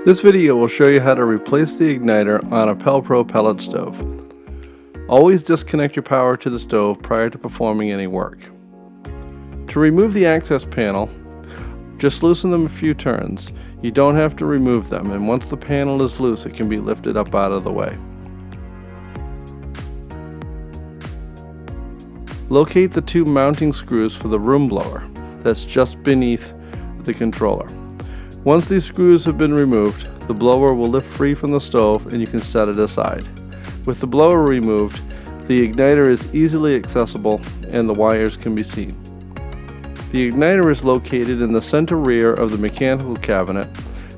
This video will show you how to replace the igniter on a PelPro pellet stove. Always disconnect your power to the stove prior to performing any work. To remove the access panel, just loosen them a few turns. You don't have to remove them, and once the panel is loose, it can be lifted up out of the way. Locate the two mounting screws for the room blower that's just beneath the controller. Once these screws have been removed, the blower will lift free from the stove and you can set it aside. With the blower removed, the igniter is easily accessible and the wires can be seen. The igniter is located in the center rear of the mechanical cabinet,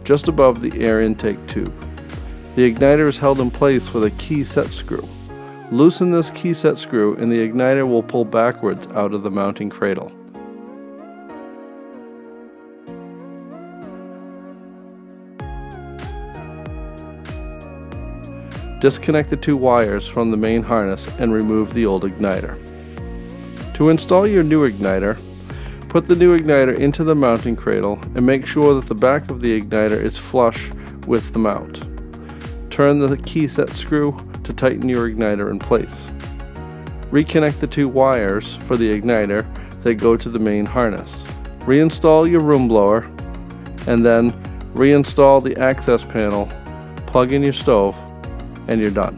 just above the air intake tube. The igniter is held in place with a key set screw. Loosen this key set screw and the igniter will pull backwards out of the mounting cradle. Disconnect the two wires from the main harness and remove the old igniter. To install your new igniter, put the new igniter into the mounting cradle and make sure that the back of the igniter is flush with the mount. Turn the key set screw to tighten your igniter in place. Reconnect the two wires for the igniter that go to the main harness. Reinstall your room blower and then reinstall the access panel, plug in your stove, and you're done.